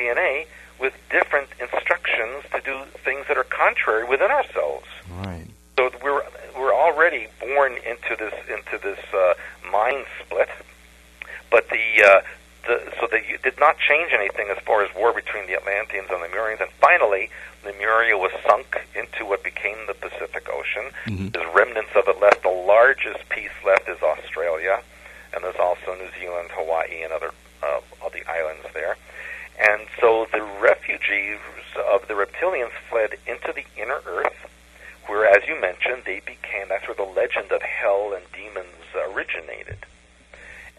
DNA with different instructions to do things that are contrary within ourselves. Right. So we're already born into this mind split, but so they did not change anything as far as war between the Atlanteans and Lemurians. And finally, Lemuria was sunk into what became the Pacific Ocean. Mm-hmm. There's remnants of it left. The largest piece left is Australia, and there's also New Zealand, Hawaii, and other all the islands there. And so the refugees of the reptilians fled into the inner Earth, where, as you mentioned, that's where the legend of hell and demons originated.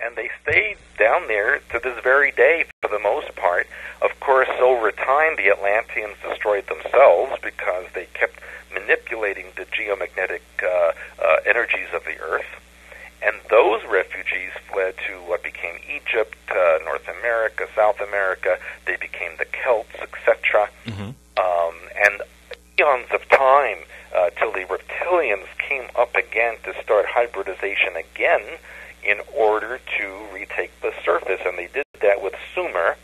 And they stayed down there to this very day for the most part. Of course, over time, the Atlanteans destroyed themselves because they kept manipulating the geomagnetic energies of the Earth. And those refugees fled to what became Egypt, North America, South America. They became the Celts, etc. Mm-hmm. And eons of time till the reptilians came up again to start hybridization again in order to retake the surface. And they did that with Sumer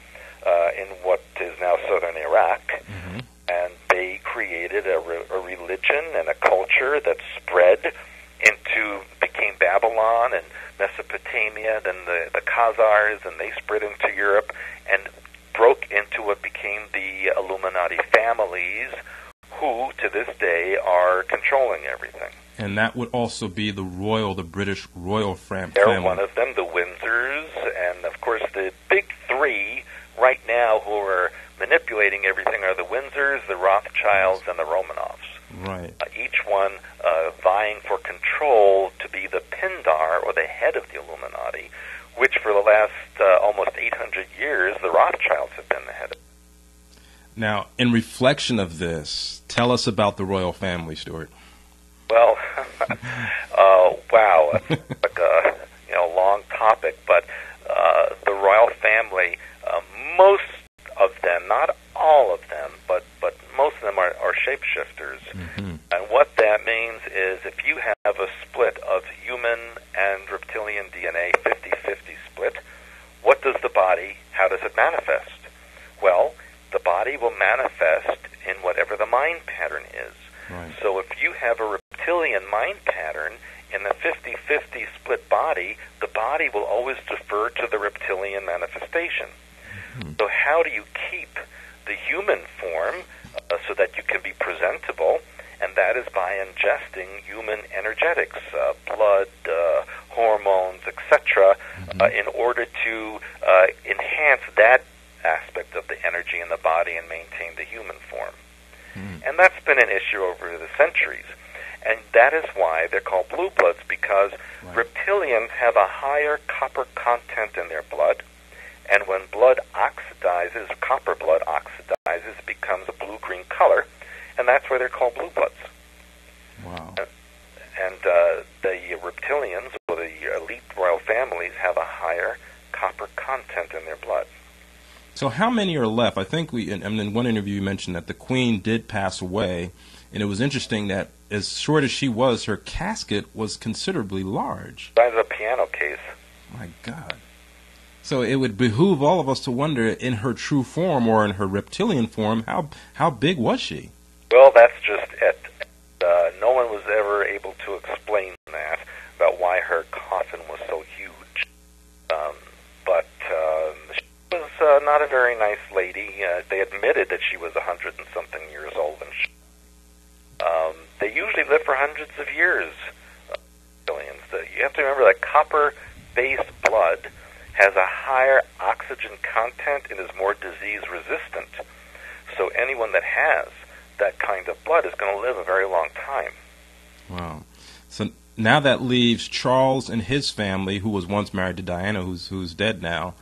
in what is now southern Iraq. Mm-hmm. And they created a religion and a culture that spread became Babylon and Mesopotamia, then the Khazars, and they spread into Europe and broke into what became the Illuminati families, who to this day are controlling everything. And that would also be the British royal family. They're one of them, the Windsors, and of course the big three right now who are manipulating everything are the Windsors, the Rothschilds, and the Romanovs. Right. Each one vying for control to be the Pindar, or the head of the Illuminati, which for the last almost 800 years, the Rothschilds have been the head of. Now, in reflection of this, tell us about the royal family, Stewart. Well, wow, it's like a long topic, but the royal family, most of them, not all of them, but most of them are shapeshifters. Mm-hmm. And what that means is if you have a split of human and reptilian DNA, 50-50 split, what does the body, how does it manifest? Well, the body will manifest in whatever the mind pattern is. Right. So if you have a reptilian mind pattern in the 50-50 split body, the body will always defer to the reptilian manifestation. Mm-hmm. So how do you keep the human form so that you can be presentable? And that is by ingesting human energetics, blood, hormones, etc., in order to enhance that aspect of the energy in the body and maintain the human form. And that's been an issue over the centuries. And that is why they're called blue bloods, because reptilians have a higher copper content in their blood. And when blood oxidizes, copper blood oxidizes, it becomes a blue-green color. And that's why they're called blue bloods. Wow. And the reptilians, or the elite royal families, have a higher copper content in their blood. So how many are left? I think in one interview you mentioned that the queen did pass away, and it was interesting that as short as she was, her casket was considerably large. Size of a piano case. My God. So it would behoove all of us to wonder, in her true form or in her reptilian form, how big was she? Well, that's just it. No one was ever able to explain that, about why her coffin was so huge. But she was not a very nice lady. They admitted that she was 100 and something years old. And they usually live for hundreds of years, billions. You have to remember that copper-based blood has a higher oxygen content and is more disease-resistant. So anyone that has that kind of blood is going to live a very long time. Wow. So now that leaves Charles and his family, who was once married to Diana, who's dead now.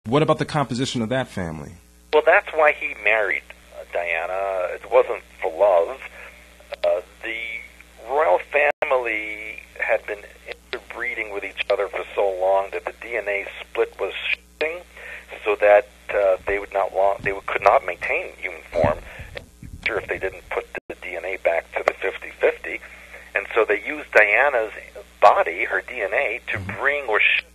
What about the composition of that family? Well, that's why he married Diana. It wasn't for love. The royal family had been interbreeding with each other for so long that the DNA split was shifting, so that they could not maintain human form if they didn't put the DNA back to the 50-50. And so they used Diana's body, her DNA, to bring or shift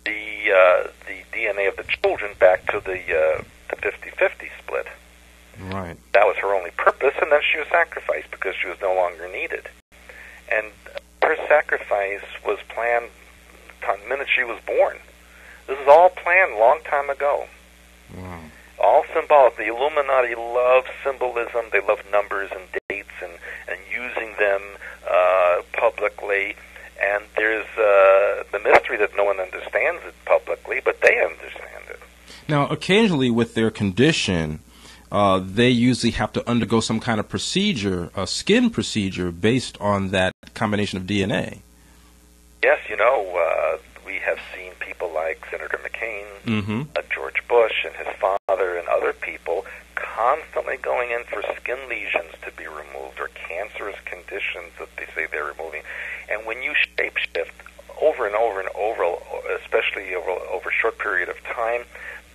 the DNA of the children back to the the 50-50 split. Right. That was her only purpose, and then she was sacrificed because she was no longer needed. And her sacrifice was planned the minute she was born. This is all planned a long time ago. Wow. All symbolic. The Illuminati love symbolism. They love numbers and dates and using them publicly. And there's the mystery that no one understands it publicly, but they understand it. Now, occasionally with their condition, they usually have to undergo some kind of procedure, a skin procedure, based on that combination of DNA. Yes, we have seen people like Senator McCain, George Bush and his father and other people constantly going in for skin lesions to be removed or cancerous conditions that they say they're removing. And when you shapeshift over and over and over, especially over a short period of time,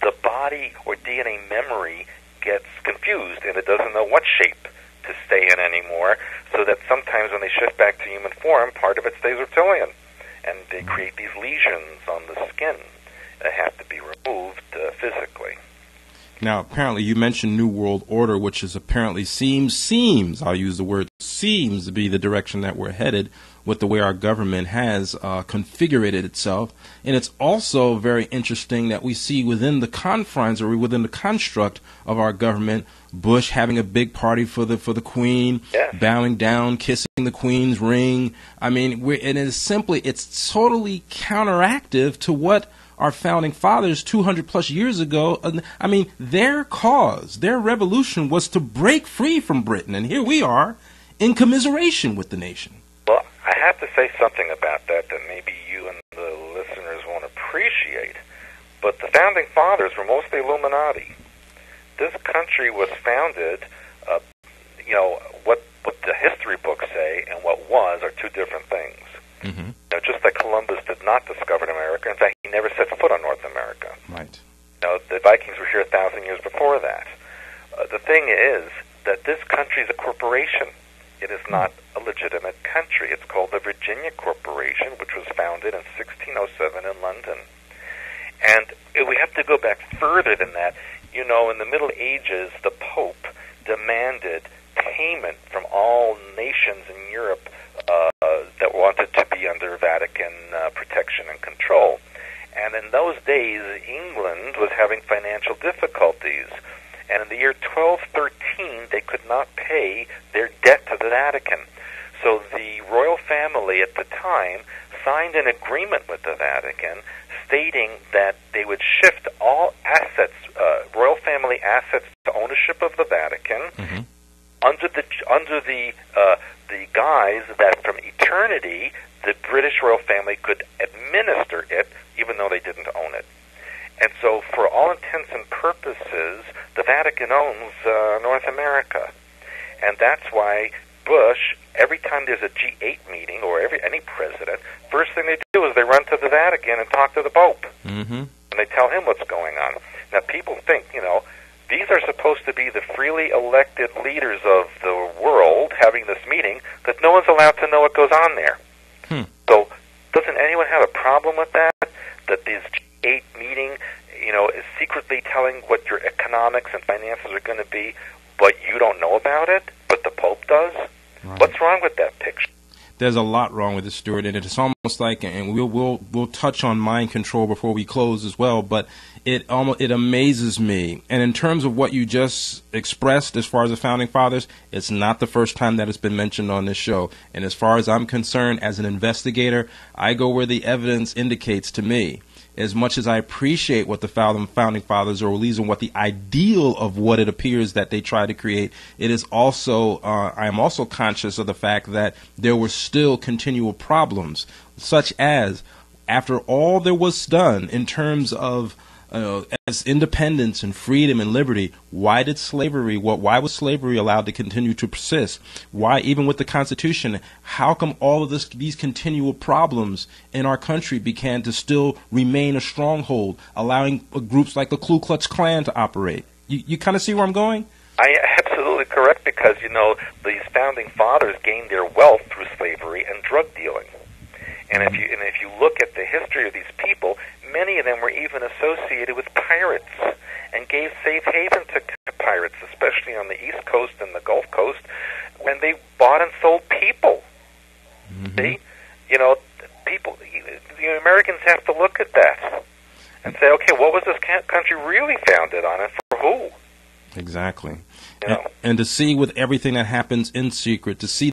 the body or DNA memory gets confused and it doesn't know what shape to stay in anymore, so that sometimes when they shift back to human form, part of it stays reptilian. And they create these lesions on the skin that have to be removed physically. Now, apparently you mentioned New World Order, which is apparently seems, I'll use the word seems to be the direction that we're headed with the way our government has configured itself. And it's also very interesting that we see within the confines or within the construct of our government, Bush having a big party for the Queen, bowing down, kissing the Queen's ring. I mean, it's totally counteractive to what our founding fathers 200 plus years ago, I mean, their cause, their revolution was to break free from Britain. And here we are in commiseration with the nation. Well, I have to say something about that maybe you and the listeners won't appreciate. But the founding fathers were mostly Illuminati. This country was founded, what the history books say and what was are two different things. Mm-hmm. Just like Columbus did not discover America. In fact, he never set foot on North America. Right. The Vikings were here 1,000 years before that. The thing is that this country is a corporation. It is not a legitimate country. It's called the Virginia Corporation, which was founded in 1607 in London. And we have to go back further than that. In the Middle Ages, the Pope demanded payment from all nations in Europe that wanted to be under Vatican protection and control. And in those days, England was having financial difficulties. And in the year 1213, they could not pay their debt to the Vatican. So the royal family at the time signed an agreement with the Vatican stating that they would shift all assets, royal family assets, to ownership of the Vatican, under the guise that from eternity the British royal family could administer it, even though they didn't own it. And so, for all intents and purposes, the Vatican owns North America, and that's why Bush, every time there's a G8 meeting or any president, first thing they do is they run to the Vatican and talk to the Pope, and they tell him what's going on. Now, people think, these are supposed to be the freely elected leaders of the world having this meeting, that no one's allowed to know what goes on there. So, doesn't anyone have a problem with that? That this G8 meeting, is secretly telling what your economics and finances are going to be, but you don't know about it, but the Pope does? Right. What's wrong with that picture? There's a lot wrong with it, Stewart, and it's almost like, and we'll touch on mind control before we close as well, but it amazes me. And in terms of what you just expressed as far as the Founding Fathers, it's not the first time that it's been mentioned on this show. And as far as I'm concerned, as an investigator, I go where the evidence indicates to me. As much as I appreciate what the Founding Fathers, or at least what the ideal of what it appears that they try to create, it is also, I am also conscious of the fact that there were still continual problems, such as, after all there was done in terms of as independence and freedom and liberty, why was slavery allowed to continue to persist? Why, even with the Constitution, how come all of these continual problems in our country began to still remain a stronghold, allowing groups like the Ku Klux Klan to operate? You kind of see where I'm going? Absolutely correct, because, these founding fathers gained their wealth through slavery and drug dealing. And if you look at the history of these people, many of them were even associated with pirates and gave safe haven to pirates, especially on the East Coast and the Gulf Coast, when they bought and sold people. Mm-hmm. See? You know, people, the Americans have to look at that and say, okay, what was this country really founded on, and for who? Exactly. You know? And to see with everything that happens in secret, to see